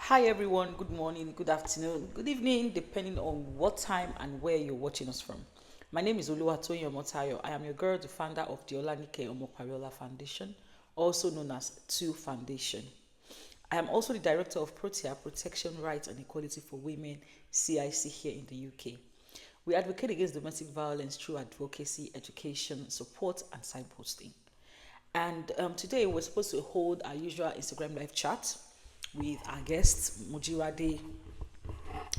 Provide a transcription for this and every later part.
Hi everyone, good morning, good afternoon, good evening, depending on what time and where you're watching us from. My name is Oluwatoyin Omotayo. I am your girl, the founder of the Olanike Omopariola Foundation, also known as Two Foundation. I am also the director of Protea Protection, Rights and Equality for Women, CIC here in the UK. We advocate against domestic violence through advocacy, education, support, and signposting. And today we're supposed to hold our usual Instagram live chat with our guest, Mujirade,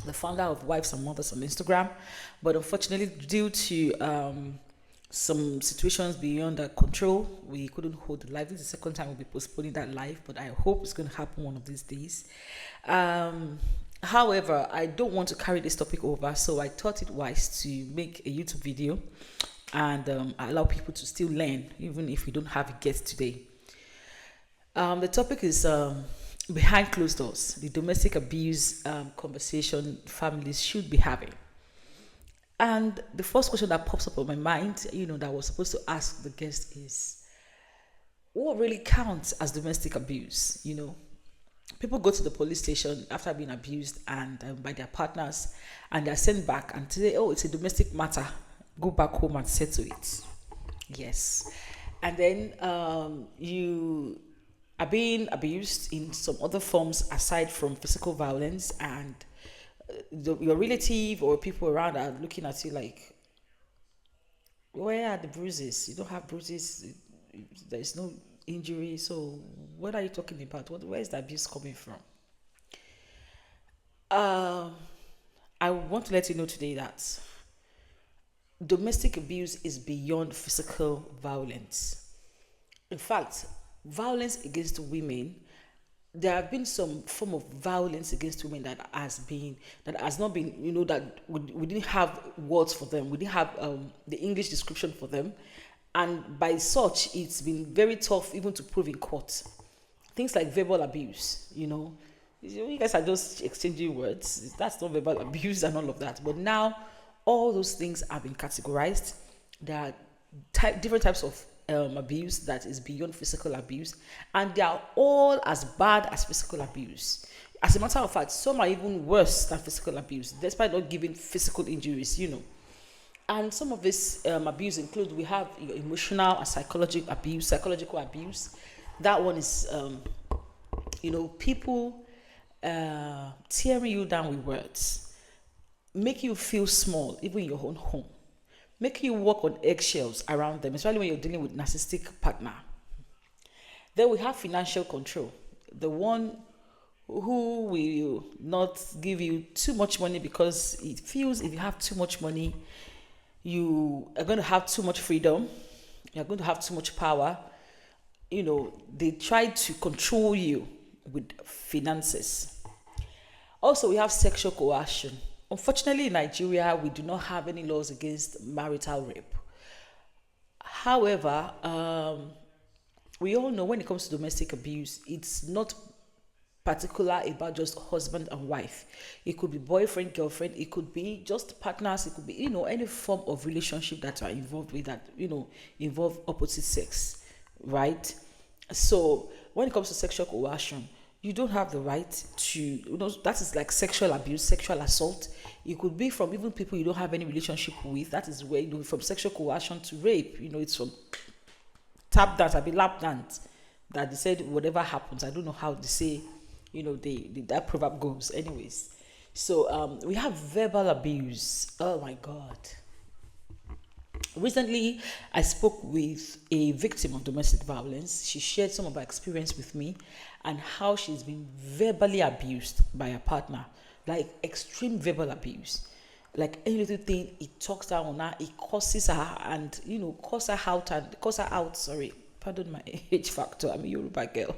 the founder of Wives and Mothers on Instagram. But unfortunately, due to some situations beyond our control, we couldn't hold the live. This is the second time we'll be postponing that live, but I hope it's going to happen one of these days. However, I don't want to carry this topic over, so I thought it wise to make a YouTube video and allow people to still learn, even if we don't have a guest today. The topic is behind closed doors, the domestic abuse conversation families should be having. And the first question that pops up on my mind, that I was supposed to ask the guest is, what really counts as domestic abuse? People go to the police station after being abused and by their partners, and they're sent back and say, oh, it's a domestic matter. Go back home and settle it. Yes. And then you are being abused in some other forms aside from physical violence, and your relative or people around are looking at you like, where are the bruises? You don't have bruises. There's no injury. So what are you talking about? Where is the abuse coming from? I want to let you know today that domestic abuse is beyond physical violence. In fact, violence against women, there have been some form of violence against women that has not been, that we didn't have words for them. We didn't have the English description for them. And by such, it's been very tough even to prove in court. Things like verbal abuse, you guys are just exchanging words. That's not verbal abuse and all of that. But now, all those things have been categorized. There are different types of abuse that is beyond physical abuse, and they are all as bad as physical abuse. As a matter of fact, some are even worse than physical abuse, despite not giving physical injuries. And some of this abuse include, we have your emotional and psychological abuse. That one is, people tearing you down with words, make you feel small, even in your own home, make you walk on eggshells around them, especially when you're dealing with narcissistic partner. Then we have financial control, the one who will not give you too much money because it feels if you have too much money, you are going to have too much freedom, you're going to have too much power. They try to control you with finances. Also, we have sexual coercion. Unfortunately, in Nigeria, we do not have any laws against marital rape. However, we all know when it comes to domestic abuse, it's not particular about just husband and wife. It could be boyfriend, girlfriend, it could be just partners, it could be, any form of relationship that are involved with that, involve opposite sex, right? So when it comes to sexual coercion, you don't have the right to, that is like sexual abuse, sexual assault. It could be from even people you don't have any relationship with. That is where, from sexual coercion to rape, it's from tap dance, lap dance, that they said whatever happens. I don't know how they say, that proverb goes. Anyways, so we have verbal abuse. Oh my God. Recently, I spoke with a victim of domestic violence. She shared some of her experience with me and how she's been verbally abused by her partner, like extreme verbal abuse. Like any little thing, he talks down on her, he curses her, and curse her out. Sorry, pardon my age factor. I'm a Yoruba girl.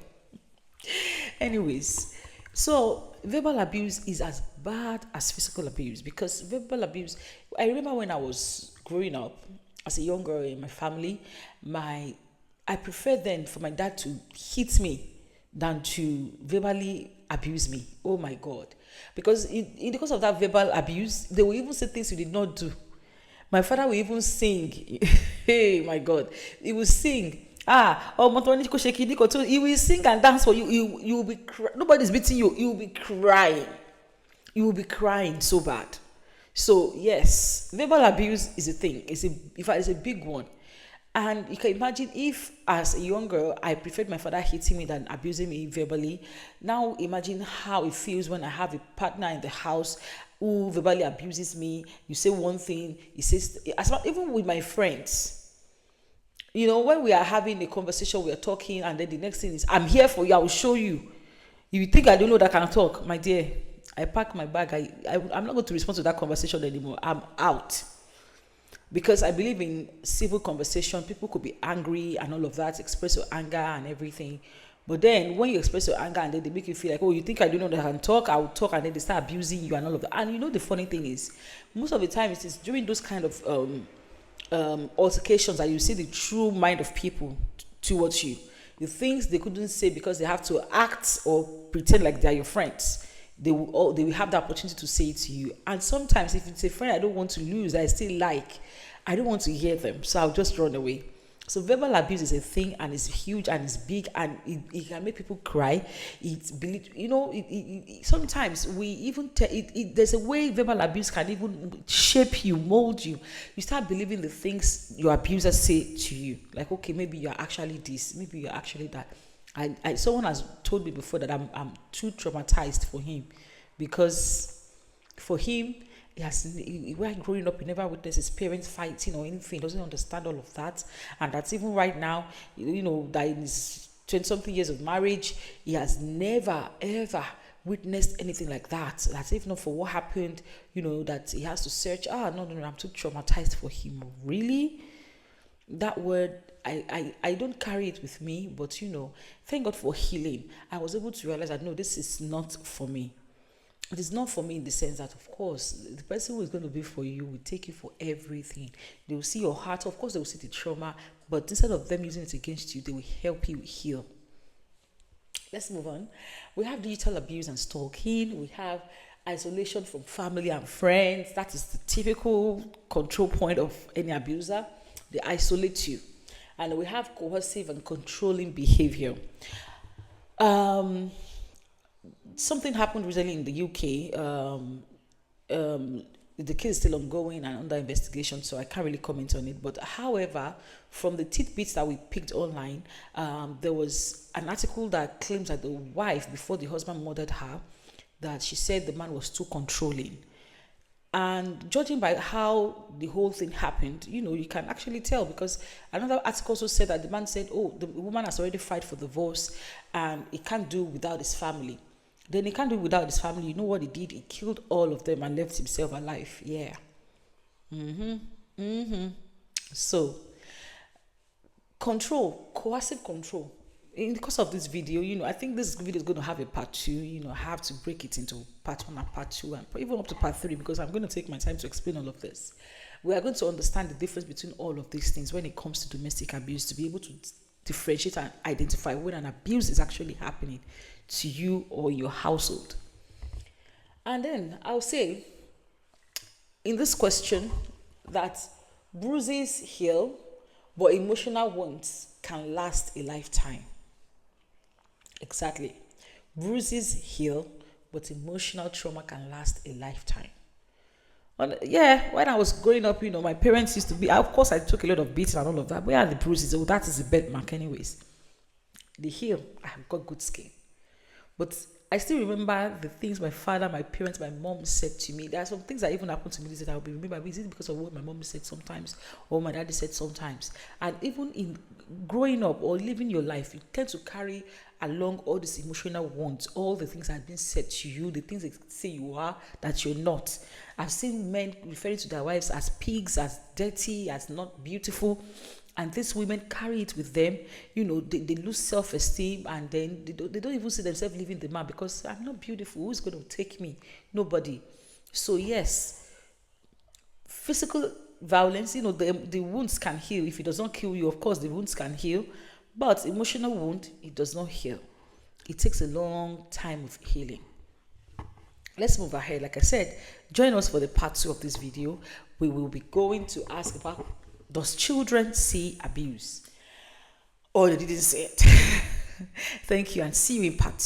Anyways, so verbal abuse is as bad as physical abuse, because verbal abuse, I remember when I was growing up as a young girl in my family, I preferred then for my dad to hit me than to verbally abuse me. Oh my God. Because in the course of that verbal abuse, they will even say things you did not do. My father will even sing. Hey, my God. He will sing He will sing and dance for you. You will be nobody's beating you. You will be crying. You will be crying so bad. So yes, verbal abuse is a thing. In fact, it's a big one. And you can imagine if, as a young girl, I preferred my father hitting me than abusing me verbally. Now imagine how it feels when I have a partner in the house who verbally abuses me. You say one thing, he says, even with my friends. When we are having a conversation, we are talking, and then the next thing is, I'm here for you, I will show you. If you think I don't know that I can talk, my dear, I pack my bag. I'm not going to respond to that conversation anymore. I'm out. Because I believe in civil conversation. People could be angry and all of that, express your anger and everything. But then when you express your anger and then they make you feel like, oh, you think I don't know that I can talk, I will talk, and then they start abusing you and all of that. And the funny thing is, most of the time it is during those kind of altercations that you see the true mind of people towards you. The things they couldn't say because they have to act or pretend like they're your friends, they will have the opportunity to say it to you. And sometimes if it's a friend I don't want to lose, I don't want to hear them, so I'll just run away. So verbal abuse is a thing, and it's huge and it's big, and it can make people cry. Sometimes we even there's a way verbal abuse can even shape you, mold you. You start believing the things your abusers say to you, like, okay, maybe you're actually this, maybe you're actually that. Someone has told me before that I'm too traumatized for him, because for him, while growing up, he never witnessed his parents fighting or anything. He doesn't understand all of that. And that's even right now, that in his 20-something years of marriage, he has never, ever witnessed anything like that. That's if not for what happened, that he has to search. No, I'm too traumatized for him. Really? That word, I don't carry it with me, but thank God for healing. I was able to realize that, no, this is not for me. It is not for me in the sense that, of course, the person who is going to be for you will take you for everything. They will see your heart. Of course, they will see the trauma, but instead of them using it against you, they will help you heal. Let's move on. We have digital abuse and stalking. We have isolation from family and friends. That is the typical control point of any abuser. They isolate you. And we have coercive and controlling behavior. Something happened recently in the UK. The case is still ongoing and under investigation, so I can't really comment on it. But however, from the tidbits that we picked online, there was an article that claims that the wife, before the husband murdered her, that she said the man was too controlling. And judging by how the whole thing happened, you can actually tell, because another article also said that the man said, oh, the woman has already filed for divorce and he can't do without his family. Then he can't do without his family. You know what he did? He killed all of them and left himself alive. Yeah. So, control, coercive control. In the course of this video, I think this video is going to have a part 2. I have to break it into part 1 and part 2 and even up to part 3, because I'm going to take my time to explain all of this. We are going to understand the difference between all of these things when it comes to domestic abuse, to be able to differentiate and identify when an abuse is actually happening to you or your household. And then I'll say in this question that bruises heal, but emotional wounds can last a lifetime. Exactly. Bruises heal, but emotional trauma can last a lifetime. And when I was growing up, my parents used to be, of course I took a lot of beating and all of that. Where are the bruises? Oh, that is a bed mark anyways. They heal. I have got good skin. But I still remember the things my father, my parents, my mom said to me. There are some things that even happened to me that I will be remember. Is it because of what my mom said sometimes or my daddy said sometimes? And even in growing up or living your life, you tend to carry along all these emotional wounds, all the things that have been said to you, the things they say you are that you're not. I've seen men referring to their wives as pigs, as dirty, as not beautiful. And these women carry it with them. They lose self-esteem, and then they don't even see themselves leaving the man because I'm not beautiful. Who's going to take me? Nobody. So yes, physical violence, the wounds can heal. If it does not kill you, of course, the wounds can heal. But emotional wound, it does not heal. It takes a long time of healing. Let's move ahead. Like I said, join us for the part 2 of this video. We will be going to ask about, does children see abuse? or they didn't say it. Thank you, and see you in part 2.